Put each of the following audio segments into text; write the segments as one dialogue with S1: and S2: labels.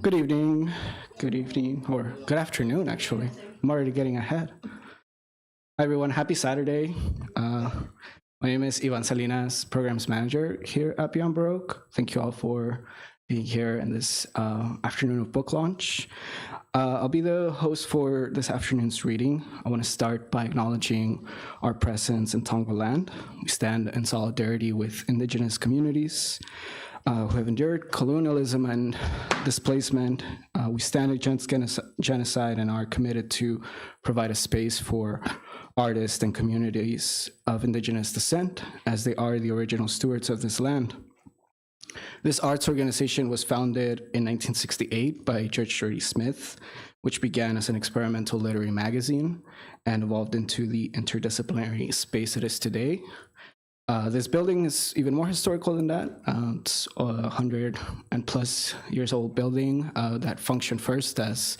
S1: Good evening, or good afternoon, actually. I'm already getting ahead. Hi, everyone. Happy Saturday. My name is Ivan Salinas, Programs Manager here at Beyond Baroque. Thank you all for being here in this afternoon of book launch. I'll be the host for this afternoon's reading. I want to start by acknowledging our presence in Tongva land. We stand in solidarity with indigenous communities who have endured colonialism and displacement. We stand against genocide and are committed to provide a space for artists and communities of indigenous descent, as they are the original stewards of this land. This arts organization was founded in 1968 by George Shirley Smith, which began as an experimental literary magazine and evolved into the interdisciplinary space it is today. This building is even more historical than that. It's a 100 and plus years old building that functioned first as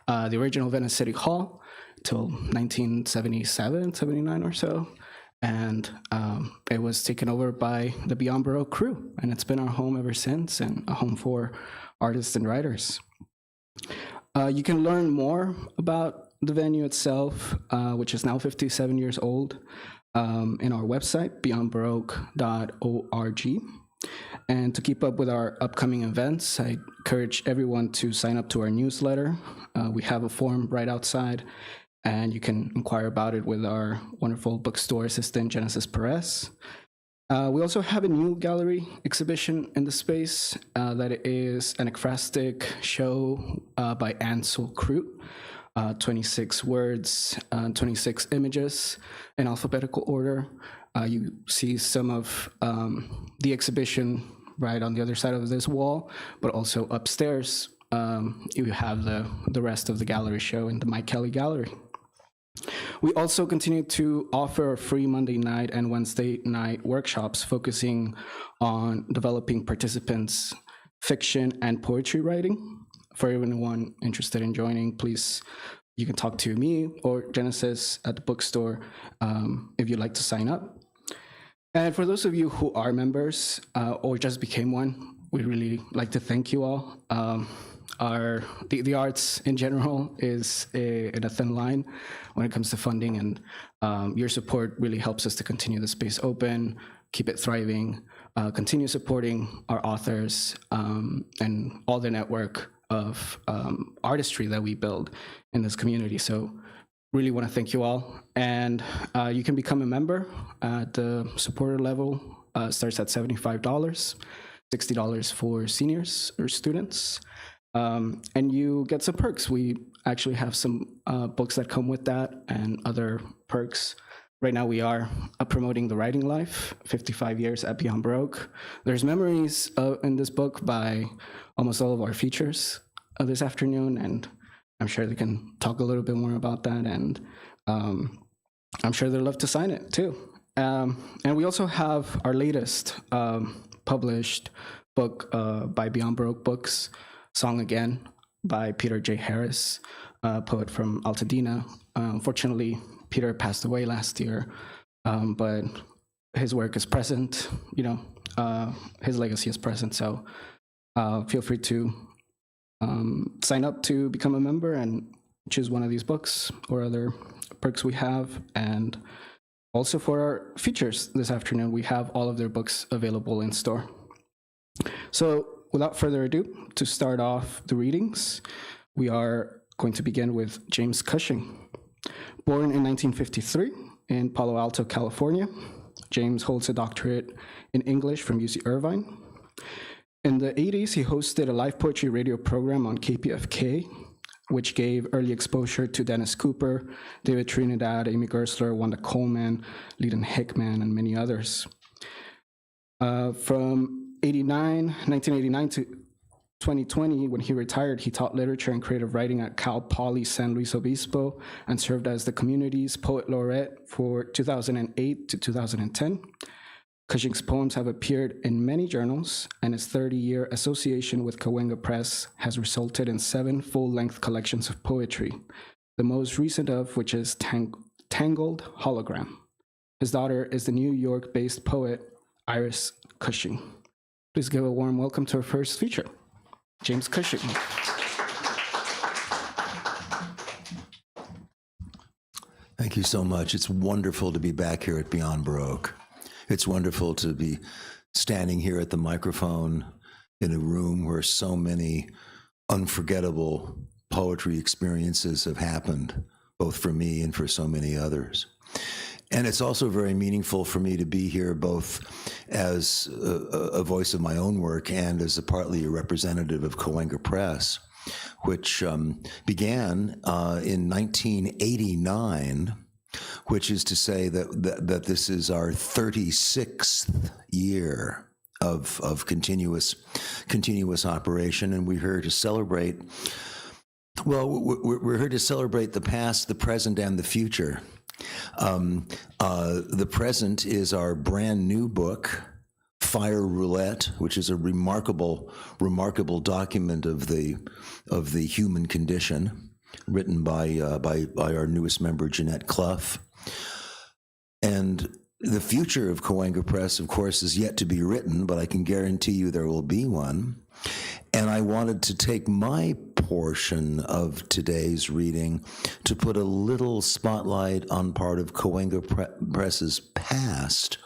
S1: the original Venice City Hall till 1977, 79 or so. And it was taken over by the Beyond Baroque crew, and it's been our home ever since, and a home for artists and writers. You can learn more about the venue itself, which is now 57 years old, in our website, beyondbaroque.org. And to keep up with our upcoming events, I encourage everyone to sign up to our newsletter. We have a form right outside, and you can inquire about it with our wonderful bookstore assistant, Genesis Perez. We also have a new gallery exhibition in the space that is an ekphrastic show by Ansel Crute. 26 words, 26 images in alphabetical order. You see some of the exhibition right on the other side of this wall, but also upstairs, you have the rest of the gallery show in the Mike Kelly Gallery. We also continue to offer free Monday night and Wednesday night workshops focusing on developing participants' fiction and poetry writing. For anyone interested in joining, please, you can talk to me or Genesis at the bookstore if you'd like to sign up. And for those of you who are members or just became one, we'd really like to thank you all. The arts in general is in a thin line when it comes to funding, and your support really helps us to continue the space open, keep it thriving, continue supporting our authors and all the network of artistry that we build in this community. So really want to thank you all. And you can become a member at the supporter level. Starts at $75, $60 for seniors or students. And you get some perks. We actually have some books that come with that and other perks. Right now we are promoting The Writing Life, 55 years at Beyond Baroque. There's memories in this book by almost all of our features this afternoon, and I'm sure they can talk a little bit more about that, and I'm sure they'd love to sign it too. And we also have our latest published book by Beyond Baroque Books, Song Again by Peter J. Harris, a poet from Altadena. Unfortunately, Peter passed away last year, but his work is present, his legacy is present. So feel free to sign up to become a member and choose one of these books or other perks we have. And also for our features this afternoon, we have all of their books available in store. So without further ado, to start off the readings, we are going to begin with James Cushing. Born in 1953 in Palo Alto, California, James holds a doctorate in English from UC Irvine. In the 80s, he hosted a live poetry radio program on KPFK, which gave early exposure to Dennis Cooper, David Trinidad, Amy Gersler, Wanda Coleman, Leland Hickman, and many others. From 1989 to 2020, when he retired, he taught literature and creative writing at Cal Poly San Luis Obispo and served as the community's poet laureate for 2008 to 2010. Cushing's poems have appeared in many journals, and his 30-year association with Cahuenga Press has resulted in 7 full-length collections of poetry, the most recent of which is Tangled Hologram. His daughter is the New York-based poet Iris Cushing. Please give a warm welcome to our first feature, James Cushing.
S2: Thank you so much. It's wonderful to be back here at Beyond Baroque. It's wonderful to be standing here at the microphone in a room where so many unforgettable poetry experiences have happened, both for me and for so many others. And it's also very meaningful for me to be here both as a voice of my own work and as partly a representative of Cahuenga Press, which began in 1989, which is to say that this is our 36th year of continuous operation, and we're here to celebrate. Well, we're here to celebrate the past, the present, and the future. The present is our brand new book, Fire Roulette, which is a remarkable document of the human condition, written by our newest member, Jeanette Clough. And the future of Cahuenga Press, of course, is yet to be written, but I can guarantee you there will be one. And I wanted to take my portion of today's reading to put a little spotlight on part of Cahuenga Press's past,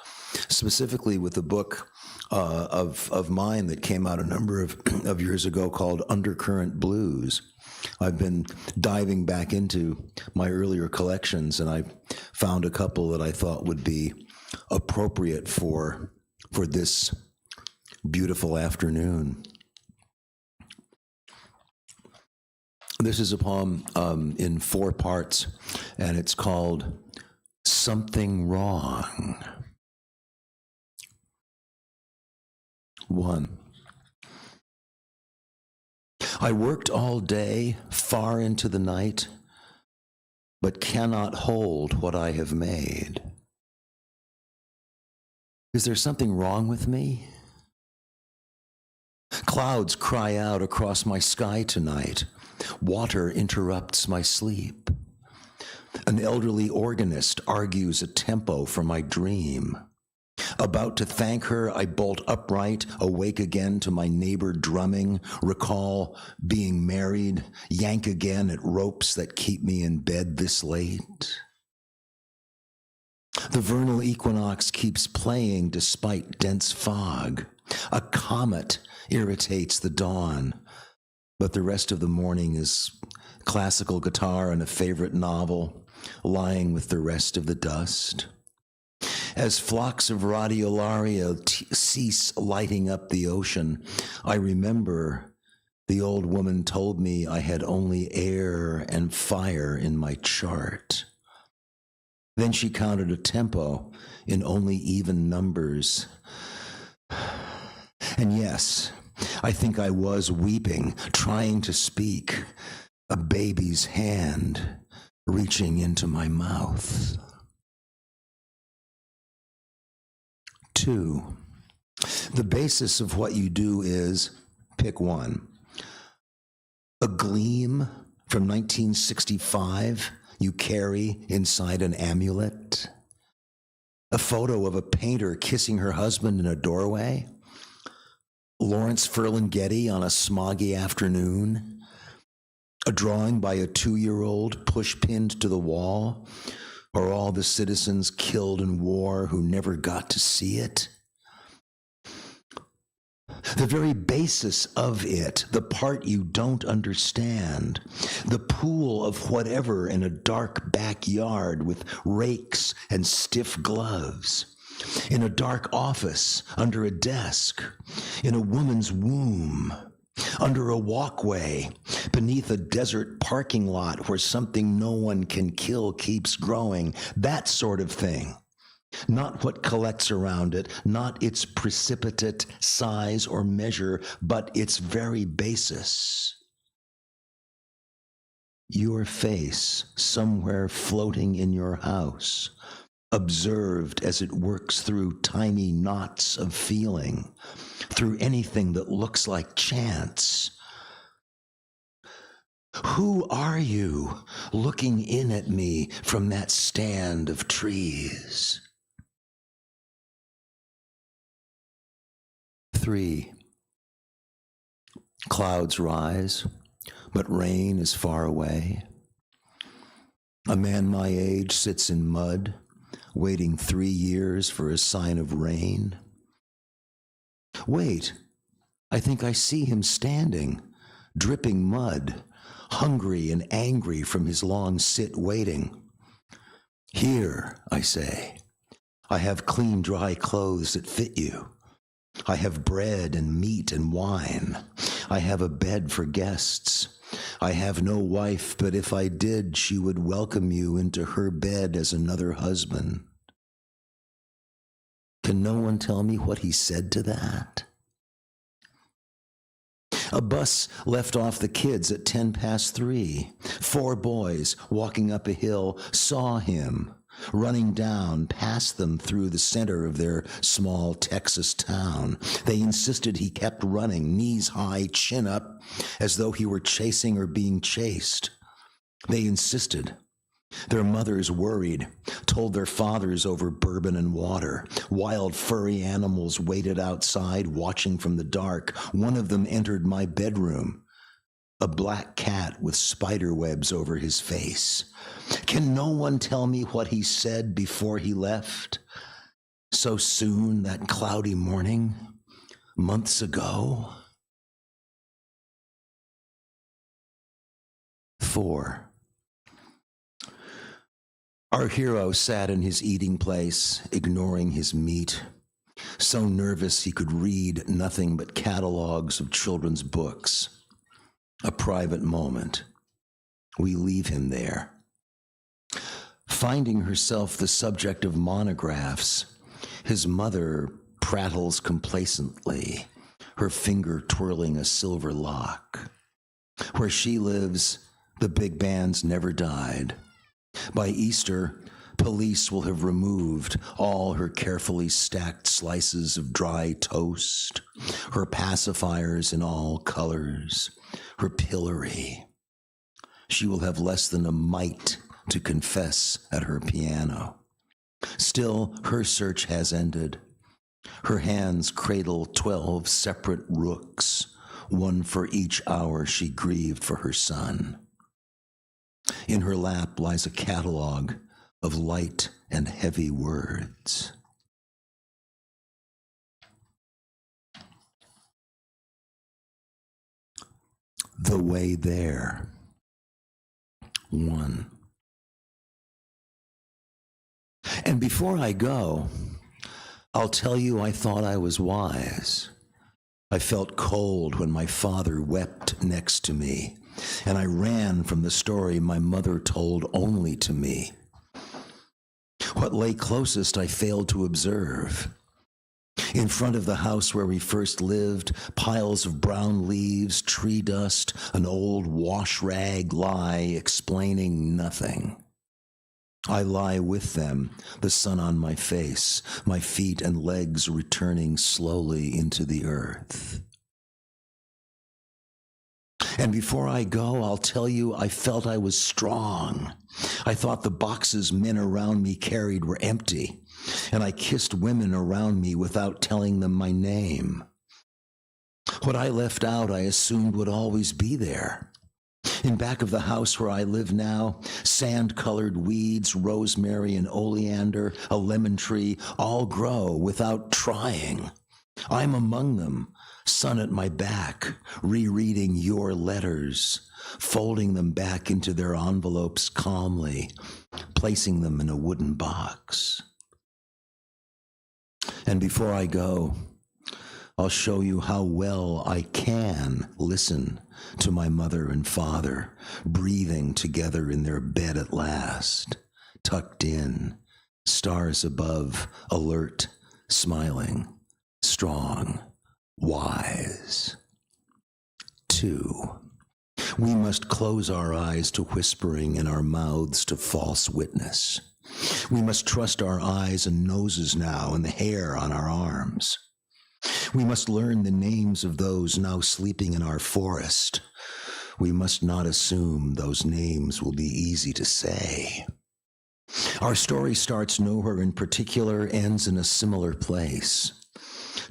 S2: specifically with a book of mine that came out a number of years ago called Undercurrent Blues. I've been diving back into my earlier collections, and I found a couple that I thought would be appropriate for this beautiful afternoon. This is a poem in 4 parts, and it's called Something Wrong. 1. I worked all day, far into the night, but cannot hold what I have made. Is there something wrong with me? Clouds cry out across my sky tonight. Water interrupts my sleep. An elderly organist argues a tempo for my dream. About to thank her, I bolt upright, awake again to my neighbor drumming, recall being married, yank again at ropes that keep me in bed this late. The vernal equinox keeps playing despite dense fog. A comet irritates the dawn, but the rest of the morning is classical guitar and a favorite novel, lying with the rest of the dust. As flocks of radiolaria cease lighting up the ocean, I remember the old woman told me I had only air and fire in my chart. Then she counted a tempo in only even numbers. And yes, I think I was weeping, trying to speak, a baby's hand reaching into my mouth. 2, the basis of what you do is, pick one, a gleam from 1965 you carry inside an amulet, a photo of a painter kissing her husband in a doorway, Lawrence Ferlinghetti on a smoggy afternoon, a drawing by a 2-year-old push-pinned to the wall, or all the citizens killed in war who never got to see it. The very basis of it, the part you don't understand, the pool of whatever in a dark backyard with rakes and stiff gloves, in a dark office, under a desk, in a woman's womb, under a walkway, beneath a desert parking lot where something no one can kill keeps growing, that sort of thing. Not what collects around it, not its precipitate size or measure, but its very basis. Your face somewhere floating in your house, observed as it works through tiny knots of feeling, through anything that looks like chance. Who are you looking in at me from that stand of trees? 3, clouds rise, but rain is far away. A man my age sits in mud, waiting 3 years for a sign of rain. Wait, I think I see him standing, dripping mud, hungry and angry from his long sit waiting. Here, I say, I have clean, dry clothes that fit you. I have bread and meat and wine. I have a bed for guests. I have no wife, but if I did, she would welcome you into her bed as another husband. Can no one tell me what he said to that? A bus left off the kids at 3:10. 4 boys walking up a hill saw him running down past them through the center of their small Texas town. They insisted he kept running, knees high, chin up, as though he were chasing or being chased. They insisted. Their mothers worried, told their fathers over bourbon and water. Wild furry animals waited outside, watching from the dark. One of them entered my bedroom, a black cat with spider webs over his face. Can no one tell me what he said before he left? So soon, that cloudy morning, months ago? 4. Our hero sat in his eating place, ignoring his meat, so nervous he could read nothing but catalogs of children's books. A private moment. We leave him there. Finding herself the subject of monographs, his mother prattles complacently, her finger twirling a silver lock. Where she lives, the big bands never died. By Easter, police will have removed all her carefully stacked slices of dry toast, her pacifiers in all colors, her pillory. She will have less than a mite to confess at her piano. Still, her search has ended. Her hands cradle 12 separate rooks, one for each hour she grieved for her son. In her lap lies a catalog of light and heavy words. The way there. 1. And before I go, I'll tell you I thought I was wise. I felt cold when my father wept next to me, and I ran from the story my mother told only to me. What lay closest I failed to observe. In front of the house where we first lived, piles of brown leaves, tree dust, an old wash rag lie explaining nothing. I lie with them, the sun on my face, my feet and legs returning slowly into the earth. And before I go, I'll tell you I felt I was strong. I thought the boxes men around me carried were empty, and I kissed women around me without telling them my name. What I left out, I assumed would always be there. In back of the house where I live now, sand-colored weeds, rosemary and oleander, a lemon tree, all grow without trying. I'm among them, sun at my back, rereading your letters, folding them back into their envelopes calmly, placing them in a wooden box. And before I go, I'll show you how well I can listen to my mother and father, breathing together in their bed at last, tucked in, stars above, alert, smiling, strong, wise. 2. We must close our eyes to whispering and our mouths to false witness. We must trust our eyes and noses now and the hair on our arms. We must learn the names of those now sleeping in our forest. We must not assume those names will be easy to say. Our story starts nowhere in particular, ends in a similar place.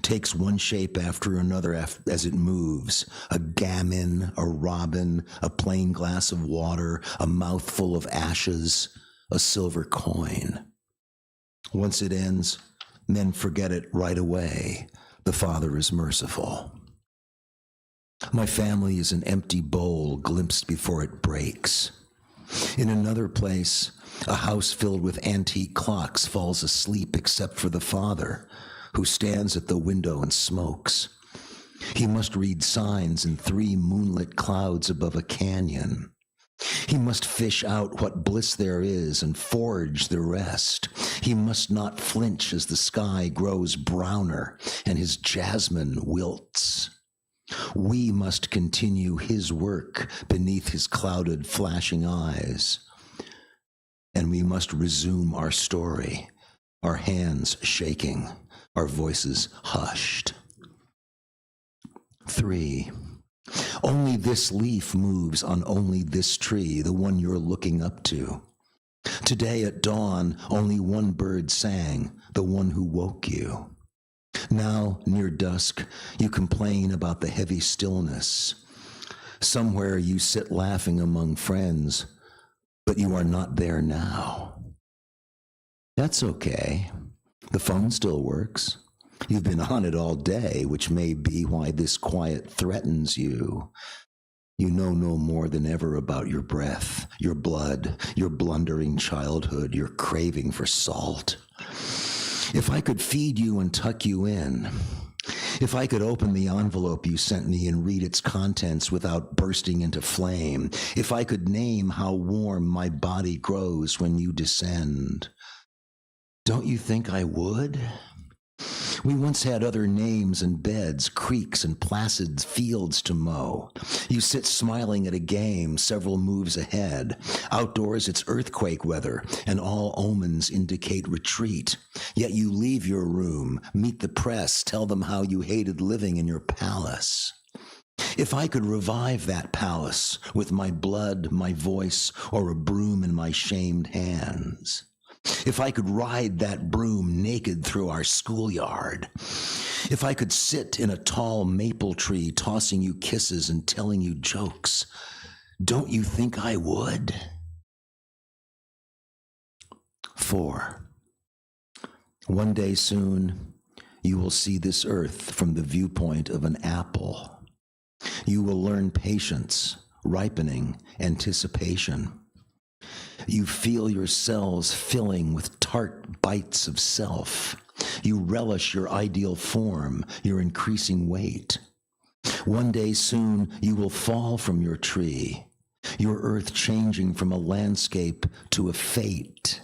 S2: Takes one shape after another as it moves. A gamin, a robin, a plain glass of water, a mouthful of ashes, a silver coin. Once it ends, men forget it right away. The Father is merciful. My family is an empty bowl glimpsed before it breaks. In another place, a house filled with antique clocks falls asleep except for the Father, who stands at the window and smokes. He must read signs in 3 moonlit clouds above a canyon. He must fish out what bliss there is and forge the rest. He must not flinch as the sky grows browner and his jasmine wilts. We must continue his work beneath his clouded, flashing eyes. And we must resume our story, our hands shaking, our voices hushed. 3. Only this leaf moves on only this tree, the one you're looking up to. Today at dawn, only one bird sang, the one who woke you. Now, near dusk, you complain about the heavy stillness. Somewhere you sit laughing among friends, but you are not there now. That's okay. The phone still works. You've been on it all day, which may be why this quiet threatens you. You know no more than ever about your breath, your blood, your blundering childhood, your craving for salt. If I could feed you and tuck you in, if I could open the envelope you sent me and read its contents without bursting into flame, if I could name how warm my body grows when you descend, don't you think I would? We once had other names and beds, creeks and placid fields to mow. You sit smiling at a game several moves ahead. Outdoors, it's earthquake weather, and all omens indicate retreat. Yet you leave your room, meet the press, tell them how you hated living in your palace. If I could revive that palace with my blood, my voice, or a broom in my shamed hands. If I could ride that broom naked through our schoolyard. If I could sit in a tall maple tree tossing you kisses and telling you jokes, don't you think I would? 4. One day soon, you will see this earth from the viewpoint of an apple. You will learn patience, ripening, anticipation. You feel your cells filling with tart bites of self. You relish your ideal form, your increasing weight. One day soon you will fall from your tree, your earth changing from a landscape to a fate.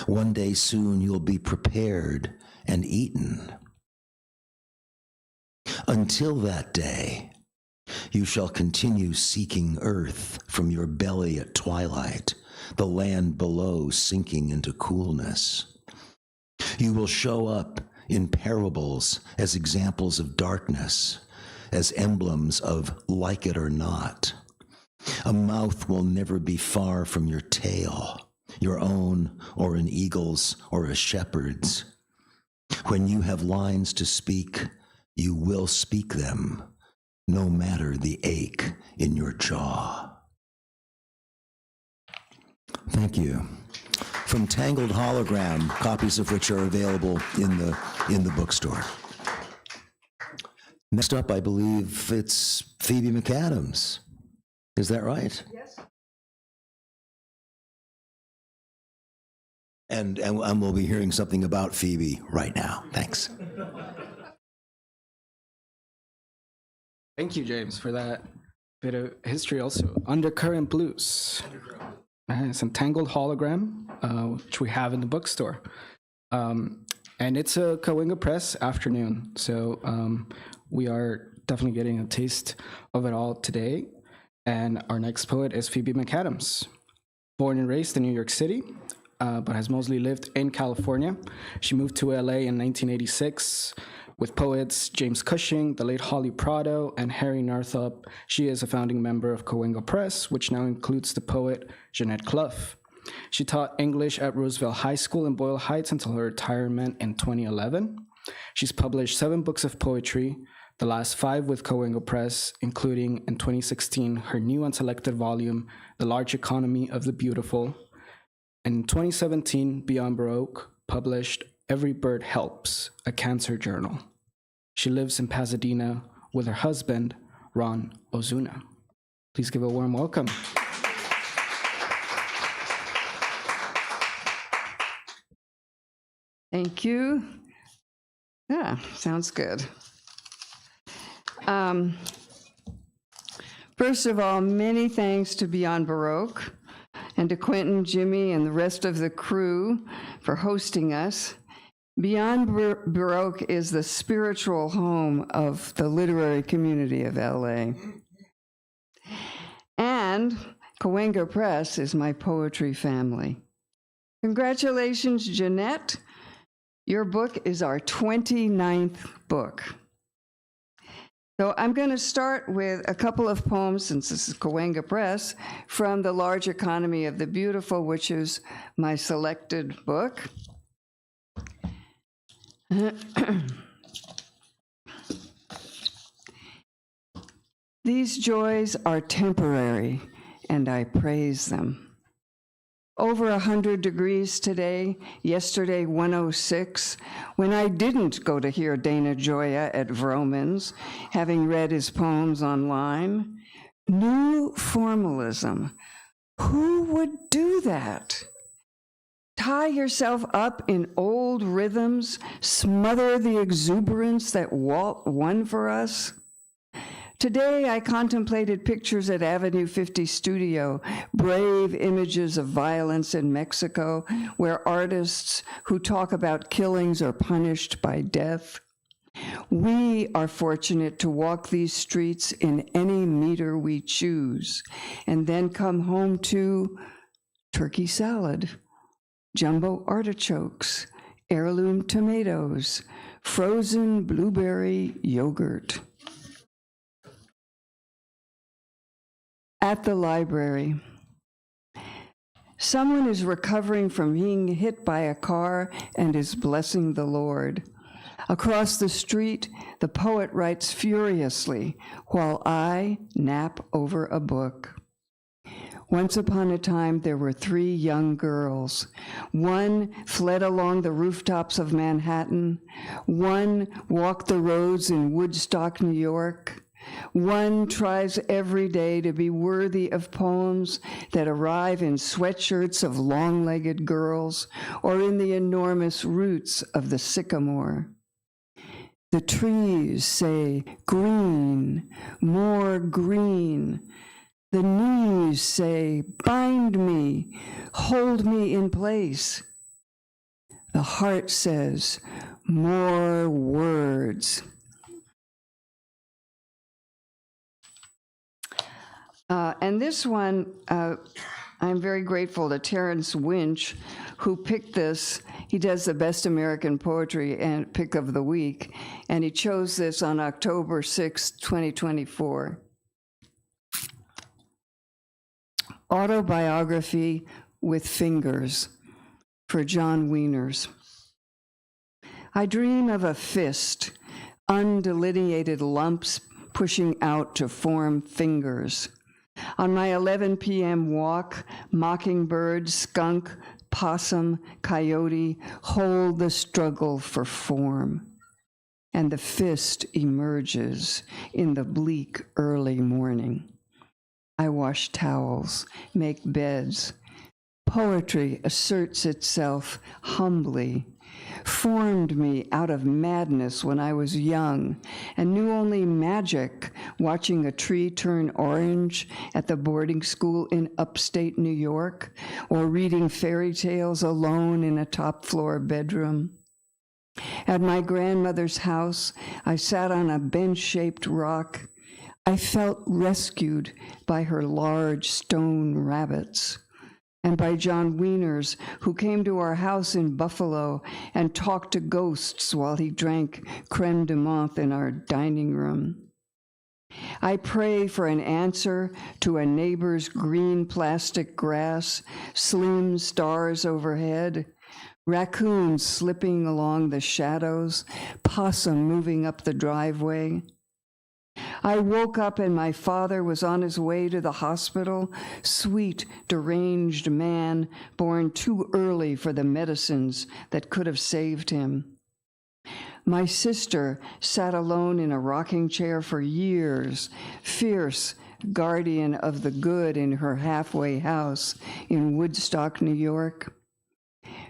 S2: One day soon you'll be prepared and eaten. Until that day, you shall continue seeking earth from your belly at twilight, the land below sinking into coolness. You will show up in parables as examples of darkness, as emblems of like it or not. A mouth will never be far from your tail, your own or an eagle's or a shepherd's. When you have lines to speak, you will speak them, no matter the ache in your jaw. Thank you. From Tangled Hologram, copies of which are available in the bookstore. Next up, I believe it's Phoebe MacAdams. Is that right?
S3: Yes.
S2: And we'll be hearing something about Phoebe right now. Thanks.
S1: Thank you, James, for that bit of history also. Undercurrent Blues. It's a Tangled Hologram, which we have in the bookstore. And it's a Cahuenga Press afternoon. So we are definitely getting a taste of it all today. And our next poet is Phoebe MacAdams. Born and raised in New York City, but has mostly lived in California. She moved to L.A. in 1986 with poets James Cushing, the late Holly Prado, and Harry Northup. She is a founding member of Cahuenga Press, which now includes the poet Jeanette Clough. She taught English at Roosevelt High School in Boyle Heights until her retirement in 2011. She's published 7 books of poetry, the last 5 with Cahuenga Press, including in 2016 her new unselected volume, The Large Economy of the Beautiful. In 2017, Beyond Baroque published Every Bird Helps, a cancer journal. She lives in Pasadena with her husband, Ron Ozuna. Please give a warm welcome.
S3: Thank you. Yeah, sounds good. First of all, many thanks to Beyond Baroque and to Quentin, Jimmy, and the rest of the crew for hosting us. Beyond Baroque is the spiritual home of the literary community of LA. And Cahuenga Press is my poetry family. Congratulations, Jeanette. Your book is our 29th book. So I'm going to start with a couple of poems, since this is Cahuenga Press, from The Large Economy of the Beautiful, which is my selected book. These joys are temporary, and I praise them. Over 100 degrees today, yesterday 106, when I didn't go to hear Dana Gioia at Vroman's, having read his poems online. New formalism. Who would do that? Tie yourself up in old rhythms, smother the exuberance that Walt won for us. Today, I contemplated pictures at Avenue 50 Studio, brave images of violence in Mexico, where artists who talk about killings are punished by death. We are fortunate to walk these streets in any meter we choose, and then come home to turkey salad, jumbo artichokes, heirloom tomatoes, frozen blueberry yogurt. At the library, someone is recovering from being hit by a car and is blessing the Lord. Across the street, the poet writes furiously while I nap over a book. Once upon a time, there were 3 young girls. One fled along the rooftops of Manhattan. One walked the roads in Woodstock, New York. One tries every day to be worthy of poems that arrive in sweatshirts of long-legged girls or in the enormous roots of the sycamore. The trees say, green, more green. The knees say, bind me, hold me in place. The heart says, more words. And this one, I'm very grateful to Terrence Winch, who picked this. He does the Best American Poetry and Pick of the Week, and he chose this on October 6, 2024. Autobiography with Fingers, for John Wieners. I dream of a fist, undelineated lumps pushing out to form fingers. On my 11 p.m. walk, mockingbird, skunk, possum, coyote hold the struggle for form. And the fist emerges in the bleak early morning. I wash towels, make beds. Poetry asserts itself humbly, formed me out of madness when I was young and knew only magic watching a tree turn orange at the boarding school in upstate New York, or reading fairy tales alone in a top-floor bedroom. At my grandmother's house, I sat on a bench-shaped rock. I felt rescued by her large stone rabbits, and by John Wieners, who came to our house in Buffalo and talked to ghosts while he drank creme de menthe in our dining room. I pray for an answer to a neighbor's green plastic grass, slim stars overhead, raccoons slipping along the shadows, possum moving up the driveway. I woke up and my father was on his way to the hospital, sweet, deranged man, born too early for the medicines that could have saved him. My sister sat alone in a rocking chair for years, fierce guardian of the good in her halfway house in Woodstock, New York.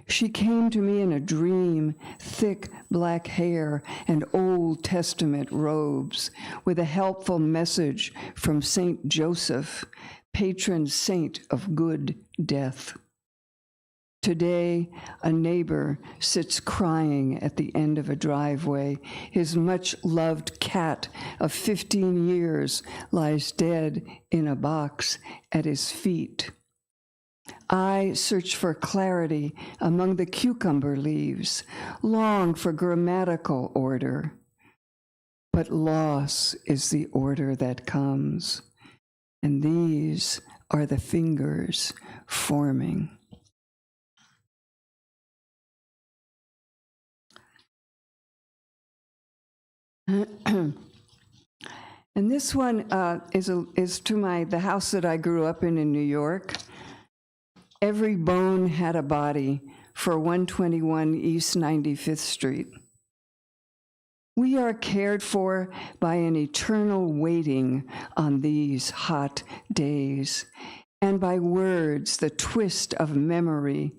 S3: She came to me in a dream, thick black hair and Old Testament robes, with a helpful message from Saint Joseph, patron saint of good death. Today, a neighbor sits crying at the end of a driveway. His much-loved cat of 15 years lies dead in a box at his feet. I search for clarity among the cucumber leaves, long for grammatical order. But loss is the order that comes, and these are the fingers forming. And this one is to the house that I grew up in New York. Every bone had a body, for 121 East 95th Street. We are cared for by an eternal waiting on these hot days, and by words, the twist of memory.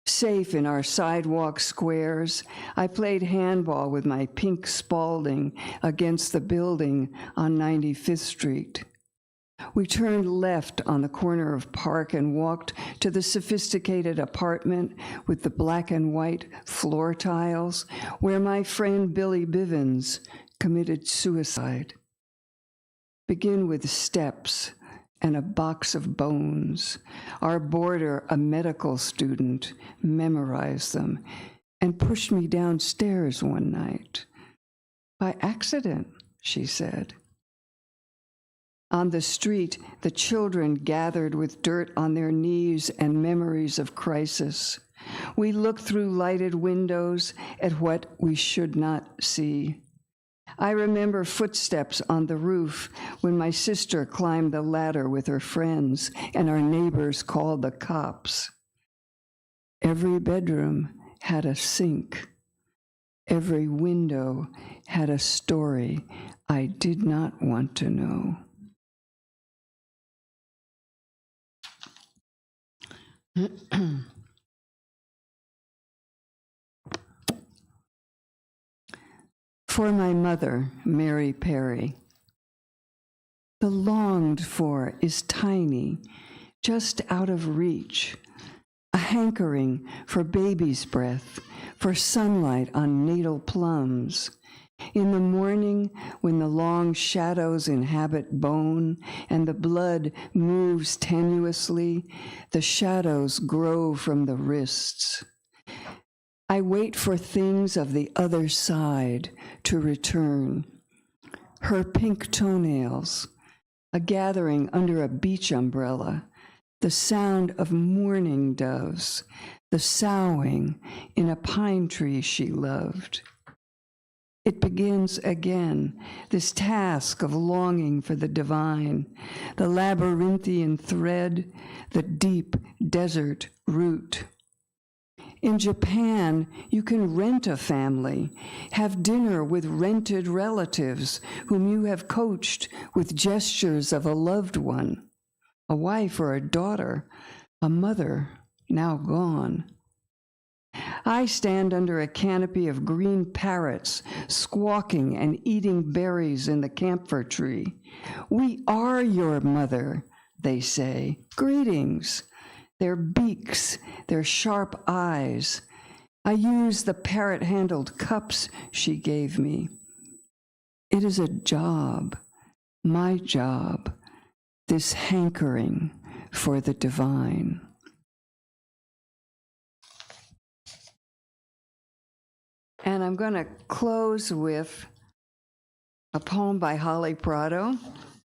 S3: Safe in our sidewalk squares, I played handball with my pink Spalding against the building on 95th Street. We turned left on the corner of Park and walked to the sophisticated apartment with the black and white floor tiles where my friend Billy Bivens committed suicide. Begin with steps and a box of bones. Our boarder, a medical student, memorized them and pushed me downstairs one night. By accident, she said. On the street, the children gathered with dirt on their knees and memories of crisis. We looked through lighted windows at what we should not see. I remember footsteps on the roof when my sister climbed the ladder with her friends and our neighbors called the cops. Every bedroom had a sink. Every window had a story I did not want to know. For my mother, Mary Perry. The longed for is tiny, just out of reach, a hankering for baby's breath, for sunlight on natal plums. In the morning, when the long shadows inhabit bone and the blood moves tenuously, the shadows grow from the wrists. I wait for things of the other side to return. Her pink toenails, a gathering under a beach umbrella, the sound of mourning doves, the soughing in a pine tree she loved. It begins again, this task of longing for the divine, the labyrinthian thread, the deep desert root. In Japan, you can rent a family, have dinner with rented relatives whom you have coached with gestures of a loved one, a wife or a daughter, a mother now gone. I stand under a canopy of green parrots, squawking and eating berries in the camphor tree. We are your mother, they say. Greetings. Their beaks, their sharp eyes. I use the parrot-handled cups she gave me. It is a job, my job, this hankering for the divine. And I'm going to close with a poem by Holly Prado,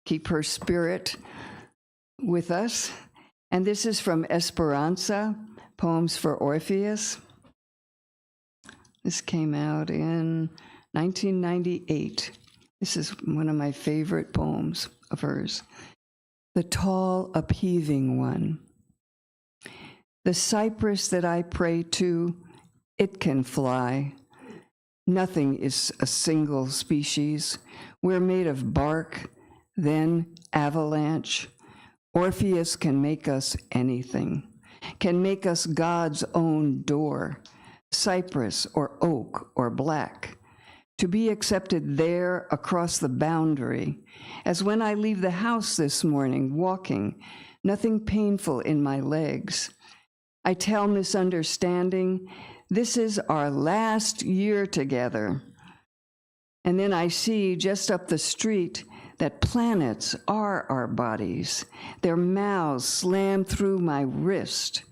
S3: Keep Her Spirit with Us. And this is from Esperanza, Poems for Orpheus. This came out in 1998. This is one of my favorite poems of hers. The tall, upheaving one. The cypress that I pray to, it can fly. Nothing is a single species. We're made of bark, then avalanche. Orpheus can make us anything, can make us God's own door, cypress or oak or black, to be accepted there across the boundary, as when I leave the house this morning walking, nothing painful in my legs. I tell misunderstanding, this is our last year together. And then I see just up the street that planets are our bodies. Their mouths slam through my wrist.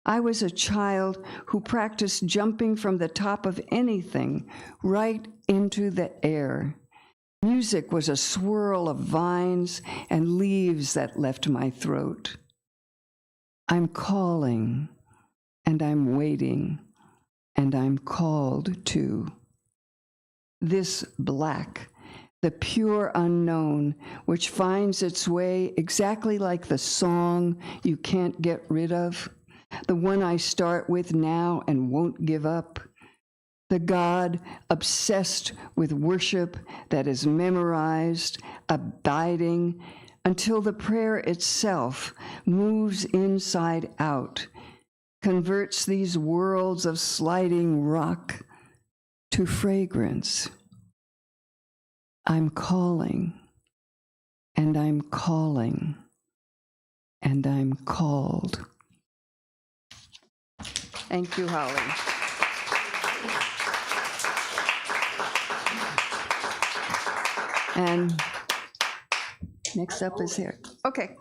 S3: I was a child who practiced jumping from the top of anything right into the air. Music was a swirl of vines and leaves that left my throat. I'm calling, and I'm waiting, and I'm called to. This black, the pure unknown, which finds its way exactly like the song you can't get rid of, the one I start with now and won't give up, the God obsessed with worship that is memorized, abiding, until the prayer itself moves inside out, converts these worlds of sliding rock to fragrance. I'm calling, and I'm calling, and I'm called. Thank you, Holly. And next up is here. Okay.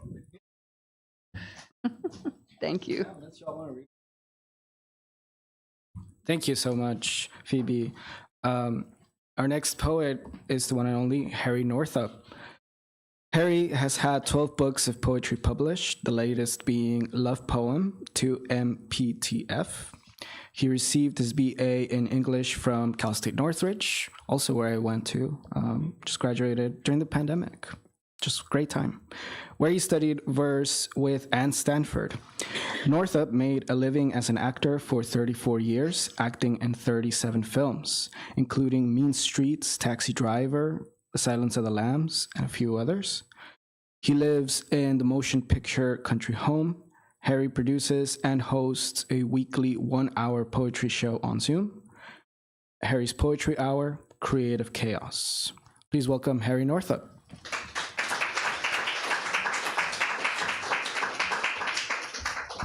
S3: Thank you.
S1: Thank you so much, Phoebe. Our next poet is the one and only Harry Northup. Harry has had 12 books of poetry published, the latest being Love Poem to MPTF. He received his BA in English from Cal State Northridge, also where I went to, just graduated during the pandemic. Just great time, where he studied verse with Anne Stanford. Northup made a living as an actor for 34 years, acting in 37 films, including Mean Streets, Taxi Driver, The Silence of the Lambs, and a few others. He lives in the motion picture Country Home. Harry produces and hosts a weekly 1-hour poetry show on Zoom. Harry's Poetry Hour, Creative Chaos. Please welcome Harry Northup.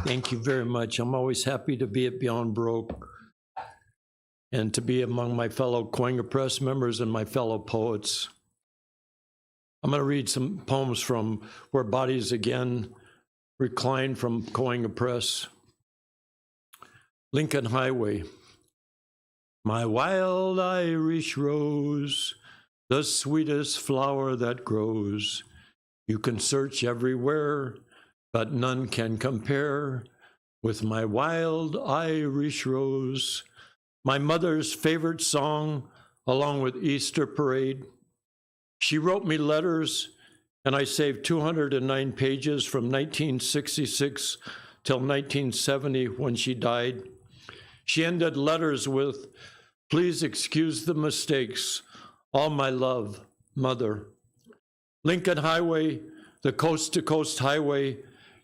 S4: Thank you very much. I'm always happy to be at Beyond Broke and to be among my fellow Cahuenga Press members and my fellow poets. I'm going to read some poems from Where Bodies Again Recline from Cahuenga Press. Lincoln Highway. My wild Irish rose, the sweetest flower that grows. You can search everywhere, but none can compare with my wild Irish rose. My mother's favorite song, along with Easter Parade. She wrote me letters, and I saved 209 pages from 1966 till 1970 when she died. She ended letters with, "Please excuse the mistakes. All my love, Mother." Lincoln Highway, the coast-to-coast highway,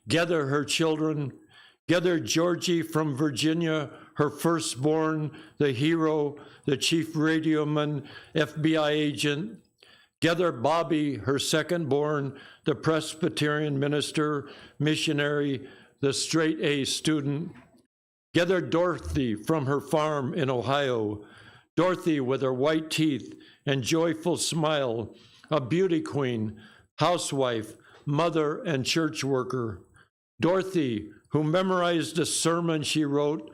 S4: gather her children, gather Georgie from Virginia, her firstborn, the hero, the chief radioman, FBI agent, gather Bobby, her second-born, the Presbyterian minister, missionary, the straight-A student, gather Dorothy from her farm in Ohio, Dorothy with her white teeth and joyful smile, a beauty queen, housewife, mother, and church worker. Dorothy, who memorized a sermon she wrote,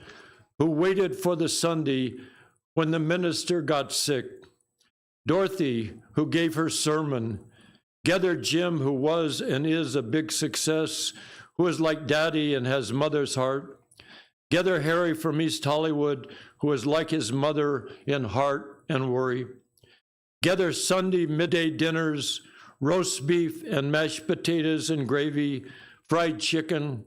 S4: who waited for the Sunday when the minister got sick. Dorothy, who gave her sermon. Gather Jim, who was and is a big success, who is like Daddy and has mother's heart. Gather Harry from East Hollywood, who is like his mother in heart and worry. Gather Sunday midday dinners, roast beef and mashed potatoes and gravy, fried chicken.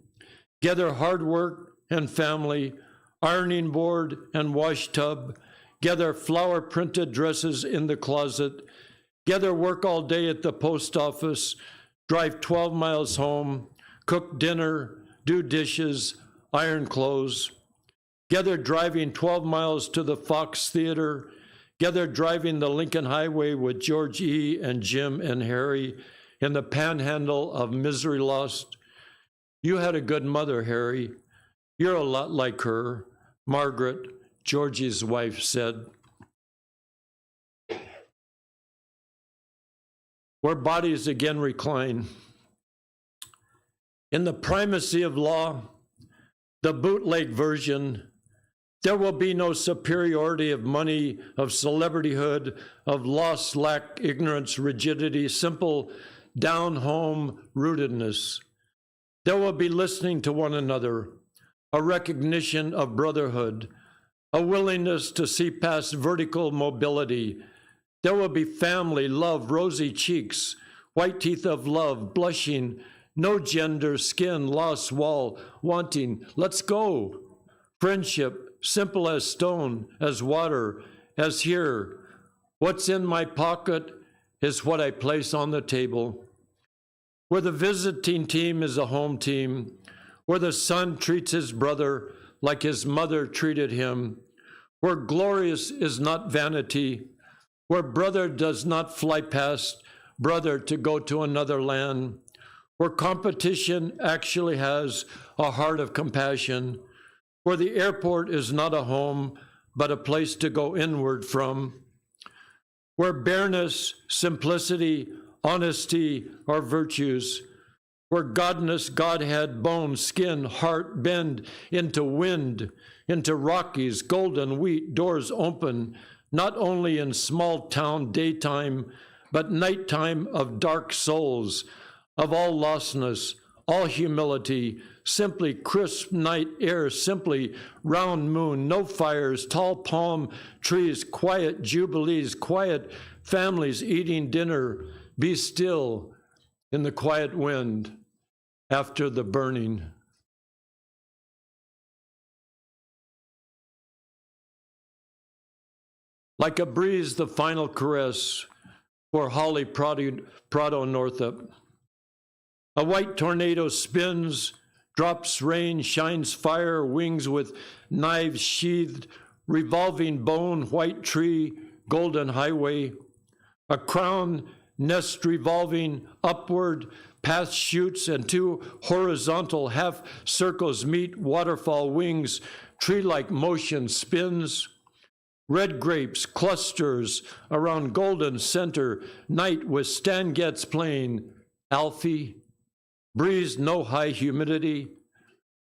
S4: Gather hard work and family, ironing board and wash tub. Gather flower-printed dresses in the closet. Gather work all day at the post office, drive 12 miles home, cook dinner, do dishes, iron clothes. Gather driving 12 miles to the Fox Theater. Gather driving the Lincoln Highway with George E. and Jim and Harry in the panhandle of Misery Lost. You had a good mother, Harry. You're a lot like her, Margaret, Georgie's wife, said. Where bodies again recline. In the primacy of law, the bootleg version, there will be no superiority of money, of celebrityhood, of loss, lack, ignorance, rigidity, simple down-home rootedness. There will be listening to one another, a recognition of brotherhood, a willingness to see past vertical mobility. There will be family, love, rosy cheeks, white teeth of love, blushing, no gender, skin, lost, wall, wanting, let's go. Friendship, simple as stone, as water, as here. What's in my pocket is what I place on the table. Where the visiting team is a home team, where the son treats his brother like his mother treated him, where glorious is not vanity, where brother does not fly past brother to go to another land, where competition actually has a heart of compassion, where the airport is not a home, but a place to go inward from, where bareness, simplicity, honesty are virtues, where godness, Godhead, bone, skin, heart bend into wind, into Rockies, golden wheat, doors open, not only in small town daytime, but nighttime of dark souls, of all lostness, all humility, simply crisp night air, simply round moon, no fires, tall palm trees, quiet jubilees, quiet families eating dinner. Be still, in the quiet wind after the burning. Like a breeze, the final caress for Holly Prado Northup. A white tornado spins, drops rain, shines fire, wings with knives sheathed, revolving bone, white tree, golden highway. A crown nest revolving upward, path shoots, and two horizontal half circles meet, waterfall wings, tree-like motion spins. Red grapes clusters around golden center, night with Stan Getz playing Alfie. Breeze, no high humidity.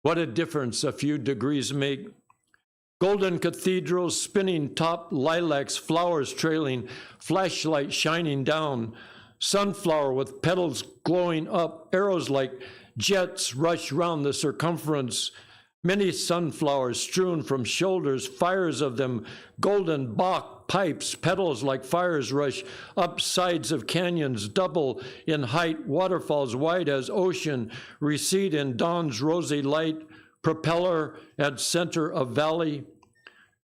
S4: What a difference a few degrees make. Golden cathedrals, spinning top, lilacs, flowers trailing, flashlight shining down, sunflower with petals glowing up, arrows like jets rush round the circumference, many sunflowers strewn from shoulders, fires of them, golden Bach pipes, petals like fires rush up sides of canyons, double in height, waterfalls wide as ocean, recede in dawn's rosy light, propeller at center of valley.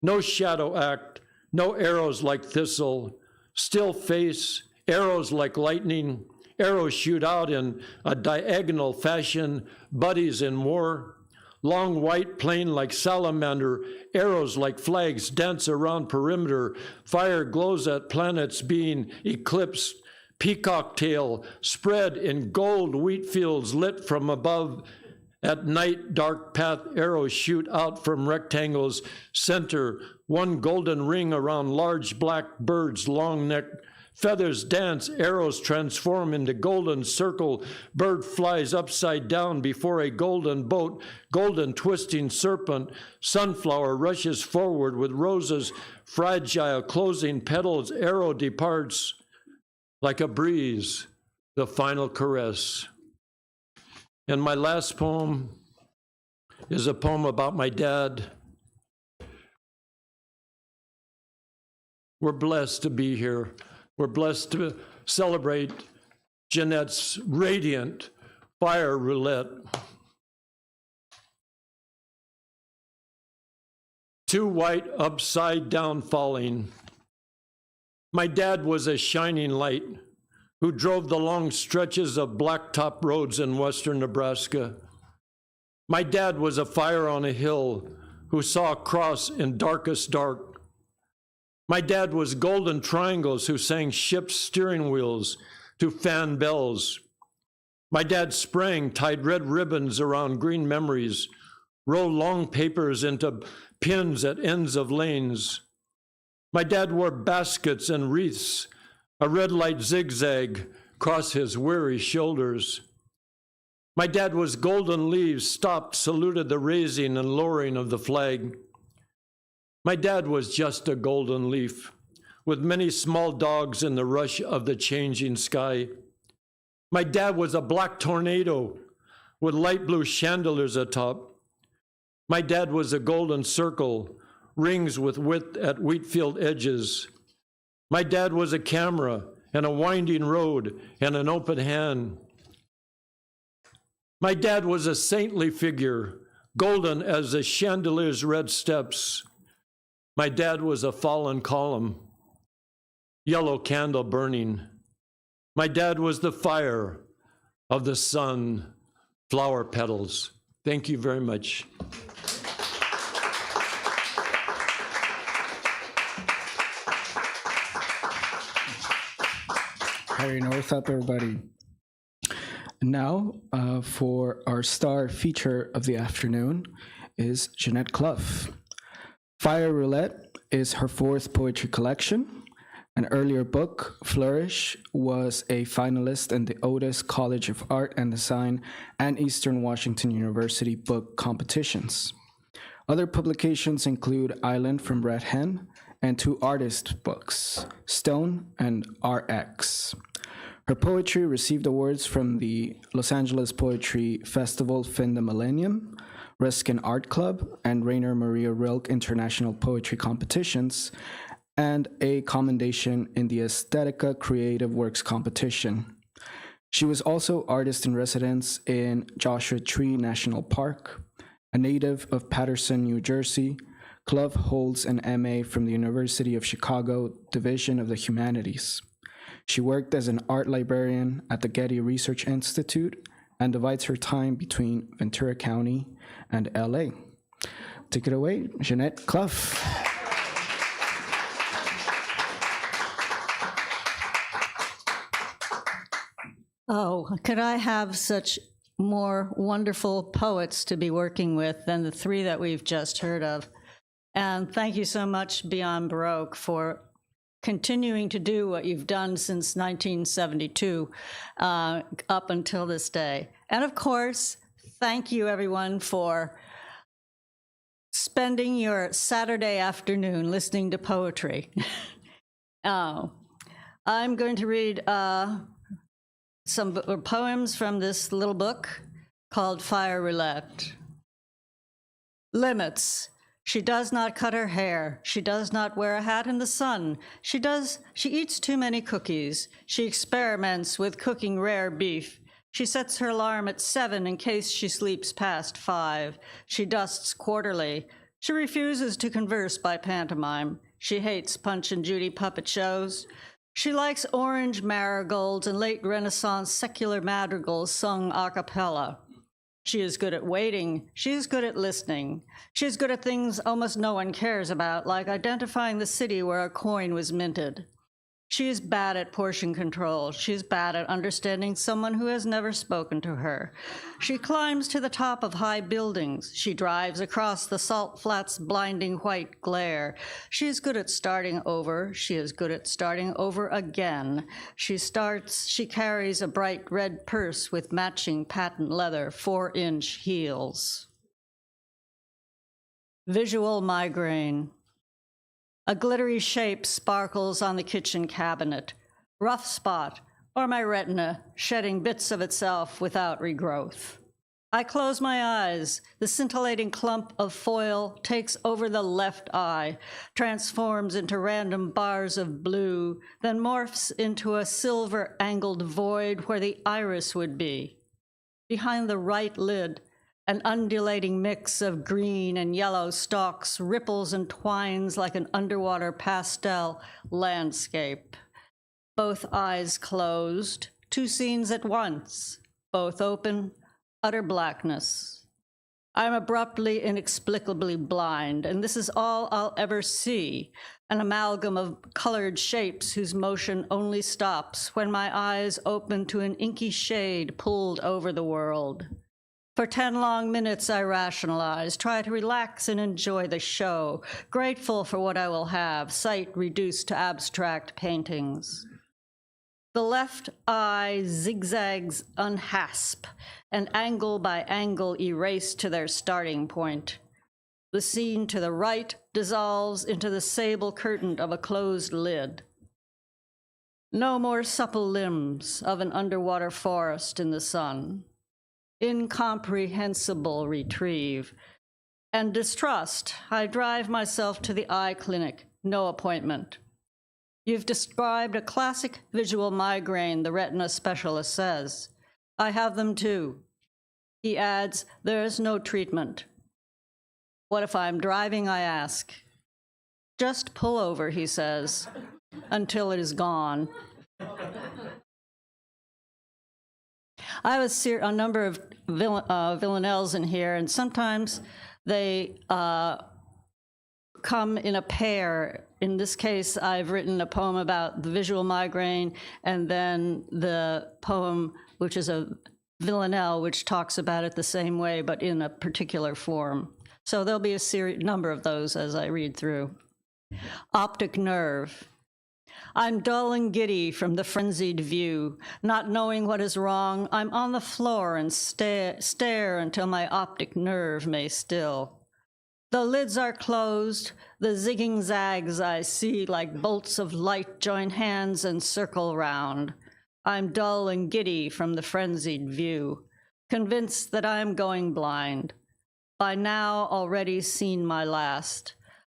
S4: No shadow act, no arrows like thistle, still face, arrows like lightning, arrows shoot out in a diagonal fashion, buddies in war. Long white plain like salamander, arrows like flags dance around perimeter, fire glows at planets being eclipsed, peacock tail spread in gold wheat fields lit from above. At night, dark path arrows shoot out from rectangles, center, one golden ring around large black birds, long neck. Feathers dance, arrows transform into golden circle, bird flies upside down before a golden boat, golden twisting serpent, sunflower rushes forward with roses, fragile closing petals, arrow departs like a breeze, the final caress. And my last poem is a poem about my dad. We're blessed to be here. We're blessed to celebrate Jeanette's radiant Fire Roulette. Two white upside down falling. My dad was a shining light who drove the long stretches of blacktop roads in western Nebraska. My dad was a fire on a hill who saw a cross in darkest dark. My dad was golden triangles who sang ship's steering wheels to fan bells. My dad sprang, tied red ribbons around green memories, rolled long papers into pins at ends of lanes. My dad wore baskets and wreaths, a red light zigzag across his weary shoulders. My dad was golden leaves, stopped, saluted the raising and lowering of the flag. My dad was just a golden leaf, with many small dogs in the rush of the changing sky. My dad was a black tornado with light blue chandeliers atop. My dad was a golden circle, rings with width at wheatfield edges. My dad was a camera and a winding road and an open hand. My dad was a saintly figure, golden as the chandelier's red steps. My dad was a fallen column, yellow candle burning. My dad was the fire of the sun, flower petals. Thank you very much.
S1: Harry Northup, everybody. Now, for our star feature of the afternoon is Jeanette Clough. Fire Roulette is her fourth poetry collection. An earlier book, Flourish, was a finalist in the Otis College of Art and Design and Eastern Washington University book competitions. Other publications include Island from Red Hen and two artist books, Stone and RX. Her poetry received awards from the Los Angeles Poetry Festival Fin the Millennium, Ruskin Art Club, and Rainer Maria Rilke International Poetry Competitions, and a commendation in the Aesthetica Creative Works competition. She was also artist in residence in Joshua Tree National Park. A native of Paterson, New Jersey, Clough holds an MA from the University of Chicago Division of the Humanities. She worked as an art librarian at the Getty Research Institute and divides her time between Ventura County and L.A. Take it away, Jeanette Clough.
S5: Oh, could I have such more wonderful poets to be working with than the three that we've just heard of? And thank you so much, Beyond Baroque, for continuing to do what you've done since 1972 up until this day. And of course, thank you everyone for spending your Saturday afternoon listening to poetry. I'm going to read some poems from this little book called Fire Roulette. Limits. She does not cut her hair. She does not wear a hat in the sun. She eats too many cookies. She experiments with cooking rare beef. She sets her alarm at 7 in case she sleeps past 5. She dusts quarterly. She refuses to converse by pantomime. She hates Punch and Judy puppet shows. She likes orange marigolds and late Renaissance secular madrigals sung a cappella. She is good at waiting. She is good at listening. She is good at things almost no one cares about, like identifying the city where a coin was minted. She is bad at portion control. She is bad at understanding someone who has never spoken to her. She climbs to the top of high buildings. She drives across the salt flats' blinding white glare. She is good at starting over. She is good at starting over again. She carries a bright red purse with matching patent leather 4-inch heels. Visual migraine. A glittery shape sparkles on the kitchen cabinet. Rough spot, or my retina, shedding bits of itself without regrowth. I close my eyes. The scintillating clump of foil takes over the left eye, transforms into random bars of blue, then morphs into a silver angled void where the iris would be. Behind the right lid, an undulating mix of green and yellow stalks ripples and twines like an underwater pastel landscape. Both eyes closed, 2 scenes at once, both open, utter blackness. I'm abruptly, inexplicably blind, and this is all I'll ever see, an amalgam of colored shapes whose motion only stops when my eyes open to an inky shade pulled over the world. For 10 long minutes, I rationalize, try to relax and enjoy the show, grateful for what I will have, sight reduced to abstract paintings. The left eye zigzags unhasp, and angle by angle erased to their starting point. The scene to the right dissolves into the sable curtain of a closed lid. No more supple limbs of an underwater forest in the sun. Incomprehensible retrieve. And distrust, I drive myself to the eye clinic, no appointment. You've described a classic visual migraine, the retina specialist says. I have them too. He adds, there is no treatment. What if I'm driving, I ask. Just pull over, he says, until it is gone. I have a number of villanelles in here, and sometimes they come in a pair. In this case, I've written a poem about the visual migraine, and then the poem, which is a villanelle, which talks about it the same way, but in a particular form. So there'll be a number of those as I read through. Optic nerve. I'm dull and giddy from the frenzied view. Not knowing what is wrong, I'm on the floor and stare until my optic nerve may still. The lids are closed, the zigging zags I see like bolts of light join hands and circle round. I'm dull and giddy from the frenzied view, convinced that I'm going blind. By now already seen my last.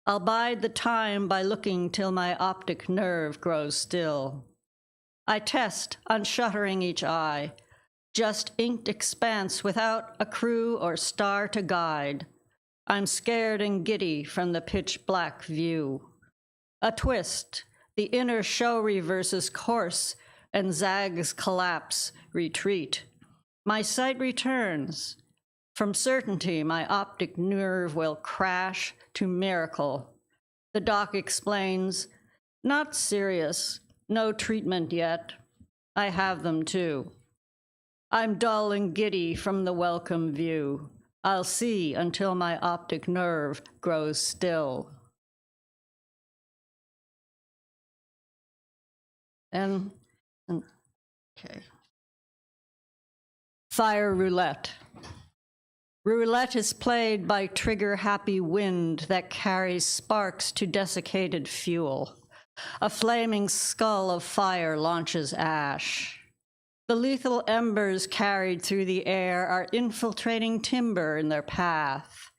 S5: I'll bide the time by looking till my optic nerve grows still. I test, unshuttering each eye, just inked expanse without a crew or star to guide. I'm scared and giddy from the pitch-black view. A twist, the inner show reverses course and zags collapse, retreat. My sight returns. From certainty, my optic nerve will crash to miracle. The doc explains, not serious, no treatment yet. I have them too. I'm dull and giddy from the welcome view. I'll see until my optic nerve grows still. Okay. Fire Roulette. Roulette is played by trigger-happy wind that carries sparks to desiccated fuel. A flaming skull of fire launches ash. The lethal embers carried through the air are infiltrating timber in their path.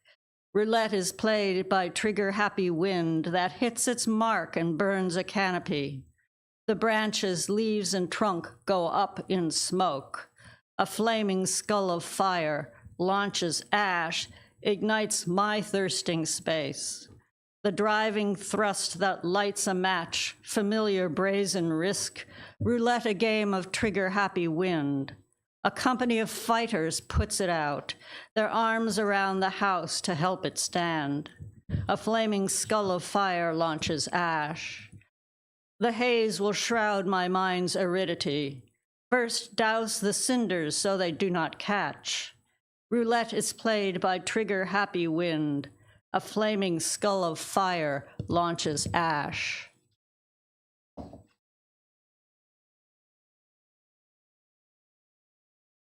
S5: Roulette is played by trigger-happy wind that hits its mark and burns a canopy. The branches, leaves, and trunk go up in smoke. A flaming skull of fire launches ash, ignites my thirsting space. The driving thrust that lights a match, familiar brazen risk, roulette a game of trigger-happy wind. A company of fighters puts it out, their arms around the house to help it stand. A flaming skull of fire launches ash. The haze will shroud my mind's aridity. First, douse the cinders so they do not catch. Roulette is played by trigger-happy wind. A flaming skull of fire launches ash.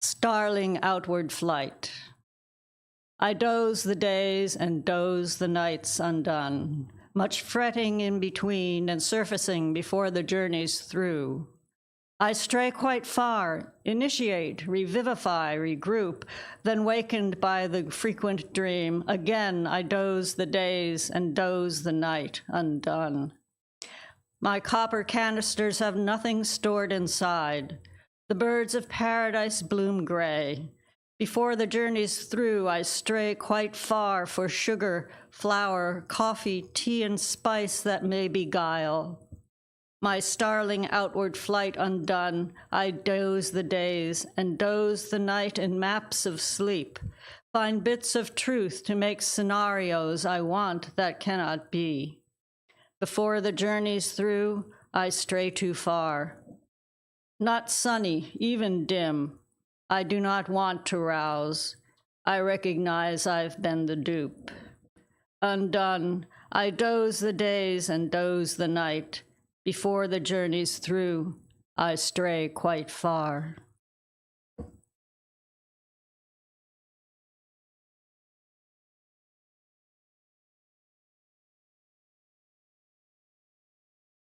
S5: Starling outward flight. I doze the days and doze the nights undone, much fretting in between and surfacing before the journey's through. I stray quite far, initiate, revivify, regroup, then wakened by the frequent dream, again I doze the days and doze the night undone. My copper canisters have nothing stored inside. The birds of paradise bloom gray. Before the journey's through, I stray quite far for sugar, flour, coffee, tea, and spice that may beguile. My starling outward flight undone, I doze the days and doze the night in maps of sleep, find bits of truth to make scenarios I want that cannot be. Before the journey's through, I stray too far. Not sunny, even dim. I do not want to rouse. I recognize I've been the dupe. Undone, I doze the days and doze the night. Before the journey's through, I stray quite far.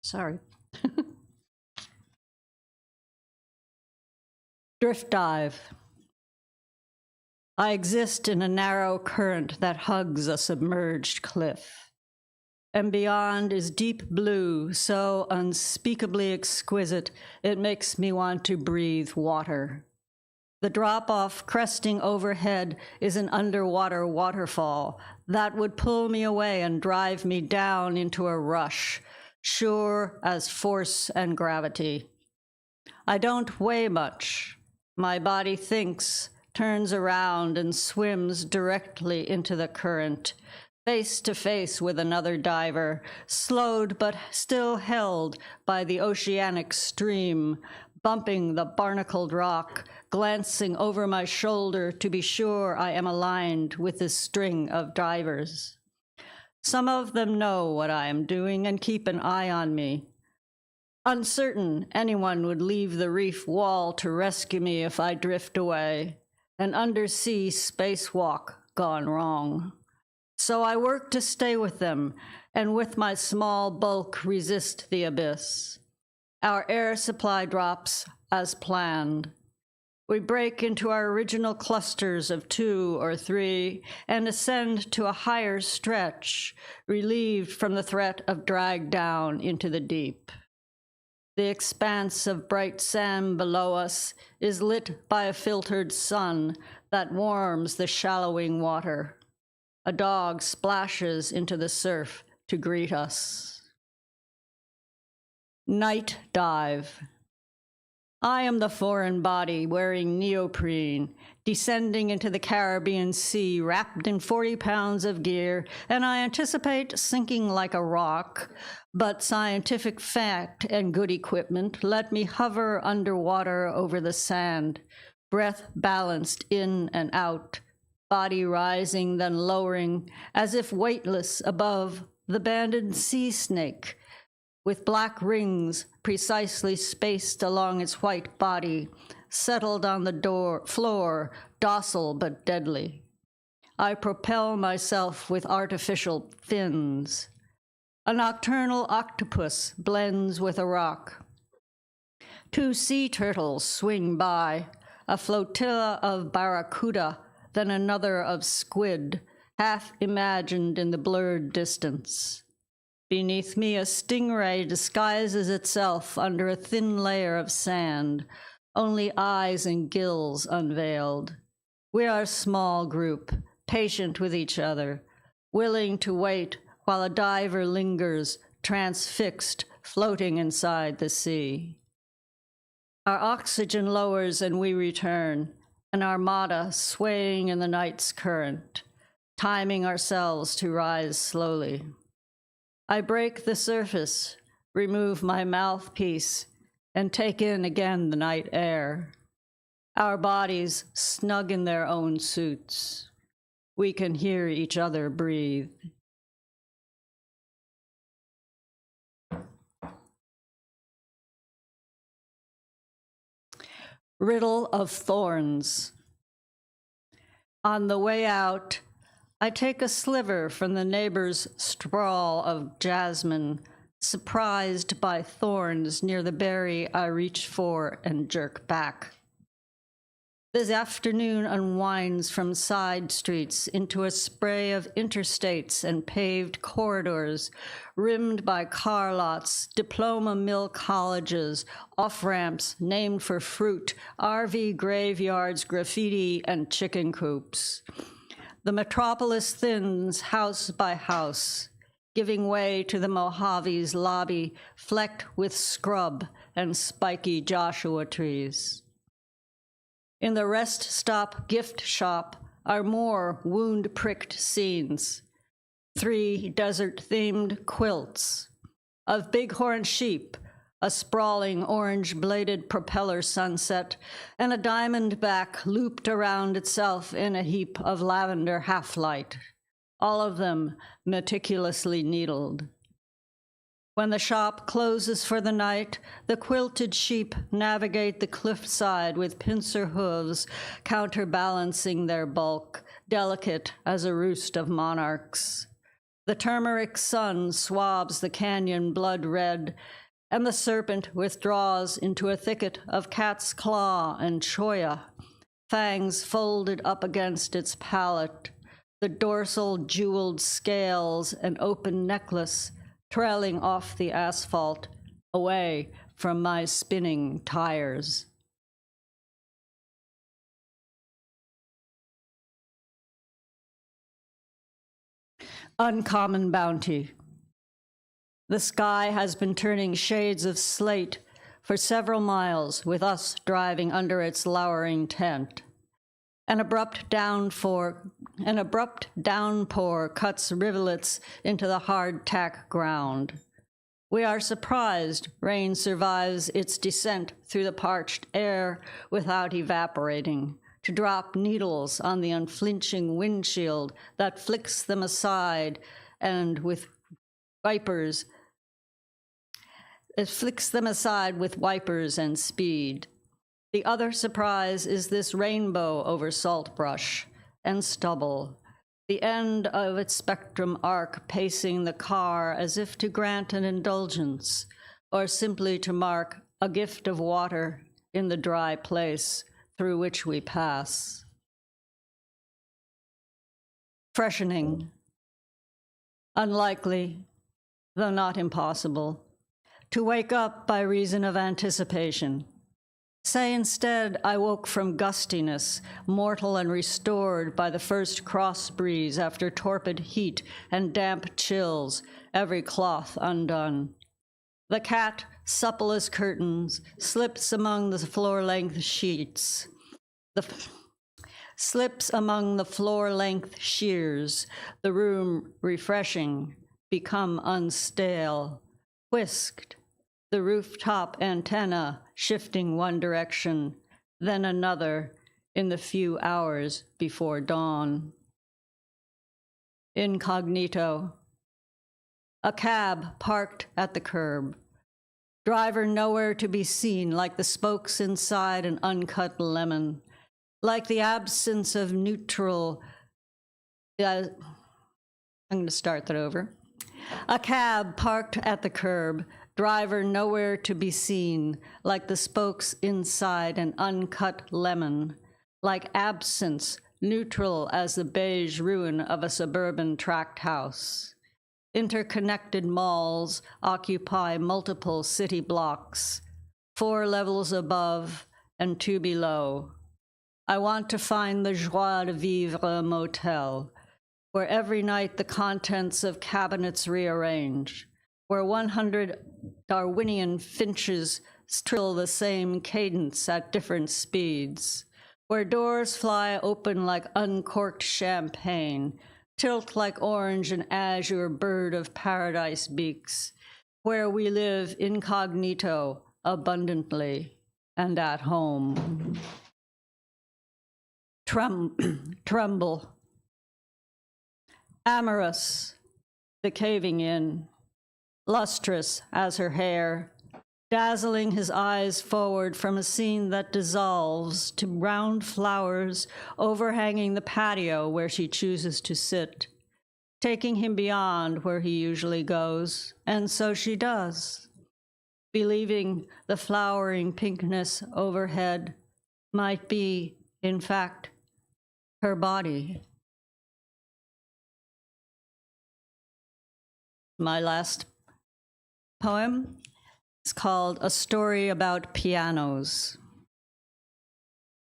S5: Sorry. Drift dive. I exist in a narrow current that hugs a submerged cliff. And beyond is deep blue, so unspeakably exquisite, it makes me want to breathe water. The drop-off cresting overhead is an underwater waterfall that would pull me away and drive me down into a rush, sure as force and gravity. I don't weigh much. My body thinks, turns around, and swims directly into the current, face to face with another diver, slowed but still held by the oceanic stream, bumping the barnacled rock, glancing over my shoulder to be sure I am aligned with this string of divers. Some of them know what I am doing and keep an eye on me. Uncertain anyone would leave the reef wall to rescue me if I drift away, an undersea spacewalk gone wrong. So I work to stay with them, and with my small bulk resist the abyss. Our air supply drops as planned. We break into our original clusters of 2 or 3 and ascend to a higher stretch, relieved from the threat of drag down into the deep. The expanse of bright sand below us is lit by a filtered sun that warms the shallowing water. A dog splashes into the surf to greet us. Night dive. I am the foreign body wearing neoprene, descending into the Caribbean Sea wrapped in 40 pounds of gear, and I anticipate sinking like a rock, but scientific fact and good equipment let me hover underwater over the sand, breath balanced in and out, body rising then lowering as if weightless above the banded sea snake, with black rings precisely spaced along its white body, settled on the floor, docile but deadly. I propel myself with artificial fins. A nocturnal octopus blends with a rock. 2 sea turtles swing by, a flotilla of barracuda, then another of squid, half imagined in the blurred distance. Beneath me, a stingray disguises itself under a thin layer of sand, only eyes and gills unveiled. We are a small group, patient with each other, willing to wait while a diver lingers, transfixed, floating inside the sea. Our oxygen lowers and we return, an armada swaying in the night's current, timing ourselves to rise slowly. I break the surface, remove my mouthpiece, and take in again the night air. Our bodies snug in their own suits. We can hear each other breathe. Riddle of Thorns. On the way out, I take a sliver from the neighbor's sprawl of jasmine, surprised by thorns near the berry I reach for and jerk back. This afternoon unwinds from side streets into a spray of interstates and paved corridors, rimmed by car lots, diploma mill colleges, off-ramps named for fruit, RV graveyards, graffiti, and chicken coops. The metropolis thins house by house, giving way to the Mojave's lobby, flecked with scrub and spiky Joshua trees. In the rest stop gift shop are more wound-pricked scenes. 3 desert-themed quilts. Of bighorn sheep, a sprawling orange-bladed propeller sunset, and a diamond back looped around itself in a heap of lavender half-light, all of them meticulously needled. When the shop closes for the night, the quilted sheep navigate the cliffside with pincer hooves, counterbalancing their bulk, delicate as a roost of monarchs. The turmeric sun swabs the canyon blood red, and the serpent withdraws into a thicket of cat's claw and cholla, fangs folded up against its palate, the dorsal jeweled scales and open necklace trailing off the asphalt, away from my spinning tires. Uncommon bounty. The sky has been turning shades of slate for several miles, with us driving under its lowering tent. An abrupt downpour cuts rivulets into the hard-tack ground. We are surprised rain survives its descent through the parched air without evaporating, to drop needles on the unflinching windshield that flicks them aside and with wipers. It flicks them aside with wipers and speed. The other surprise is this rainbow over saltbrush and stubble, the end of its spectrum arc pacing the car as if to grant an indulgence, or simply to mark a gift of water in the dry place through which we pass. Freshening. Unlikely, though not impossible. to wake up by reason of anticipation. Say instead, I woke from gustiness, mortal and restored by the first cross breeze after torpid heat and damp chills, every cloth undone. The cat, supple as curtains, slips among the floor-length sheets. Slips among the floor-length shears, the room refreshing, become unstale, whisked, the rooftop antenna shifting one direction, then another in the few hours before dawn. Incognito. A cab parked at the curb. Driver nowhere to be seen, like the spokes inside an uncut lemon, like the absence of neutral. I'm going to start that over. A cab parked at the curb, driver nowhere to be seen, like the spokes inside an uncut lemon, like absence, neutral as the beige ruin of a suburban tract house. Interconnected malls occupy multiple city blocks, 4 levels above and 2 below. I want to find the Joie de Vivre motel, where every night the contents of cabinets rearrange, where 100 Darwinian finches trill the same cadence at different speeds, where doors fly open like uncorked champagne, tilt like orange and azure bird of paradise beaks, where we live incognito, abundantly, and at home. Tremble. Amorous, the caving in, lustrous as her hair, dazzling his eyes forward from a scene that dissolves to round flowers overhanging the patio where she chooses to sit, taking him beyond where he usually goes, and so she does, believing the flowering pinkness overhead might be, in fact, her body. My last poem is called A Story About Pianos.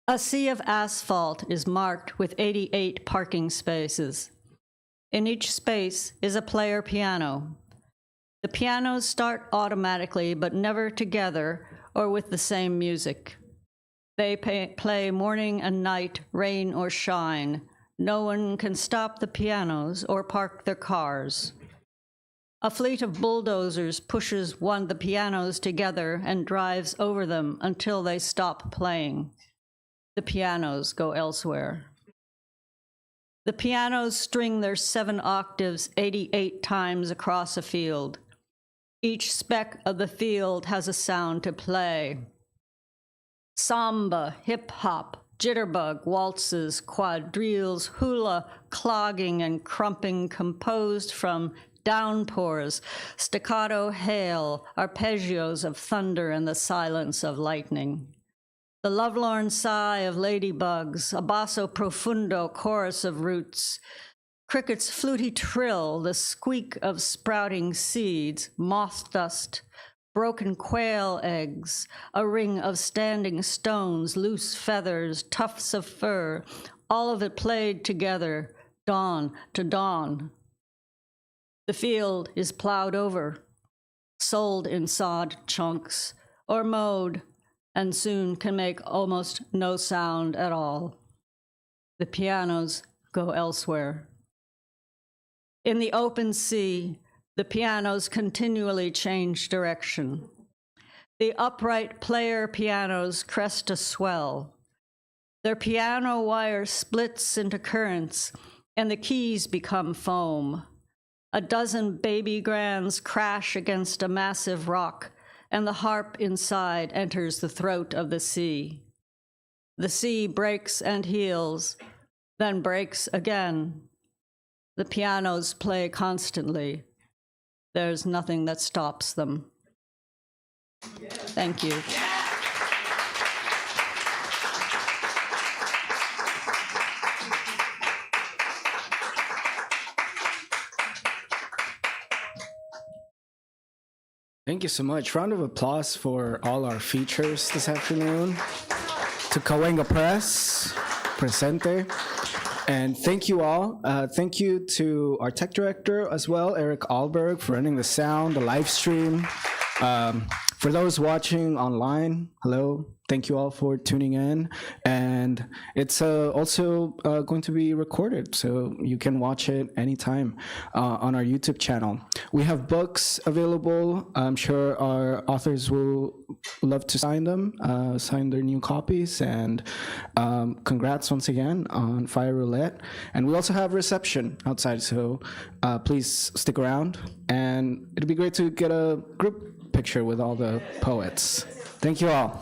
S5: A sea of asphalt is marked with 88 parking spaces. In each space is a player piano. The pianos start automatically, but never together or with the same music. They play morning and night, rain or shine. No one can stop the pianos or park their cars. A fleet of bulldozers pushes the pianos together and drives over them until they stop playing. The pianos go elsewhere. The pianos string their 7 octaves 88 times across a field. Each speck of the field has a sound to play. Samba, hip-hop, jitterbug, waltzes, quadrilles, hula, clogging, and crumping composed from downpours, staccato hail, arpeggios of thunder, and the silence of lightning. The lovelorn sigh of ladybugs, a basso profundo chorus of roots, cricket's fluty trill, the squeak of sprouting seeds, moth dust, broken quail eggs, a ring of standing stones, loose feathers, tufts of fur, all of it played together, dawn to dawn. The field is plowed over, sold in sod chunks, or mowed, and soon can make almost no sound at all. The pianos go elsewhere. In the open sea, the pianos continually change direction. The upright player pianos crest a swell. Their piano wire splits into currents, and the keys become foam. A dozen baby grands crash against a massive rock, and the harp inside enters the throat of the sea. The sea breaks and heals, then breaks again. The pianos play constantly. There's nothing that stops them. Thank you.
S1: Thank you so much. Round of applause for all our features this afternoon. To Cahuenga Press, Presente. And thank you all. Thank you to our tech director as well, Eric Alberg, for running the sound, the live stream. For those watching online, hello. Thank you all for tuning in. And it's also going to be recorded, so you can watch it anytime on our YouTube channel. We have books available. I'm sure our authors will love to sign them, sign their new copies. And congrats once again on Fire Roulette. And we also have reception outside, so please stick around. And it'd be great to get a group picture with all the poets. Thank you all.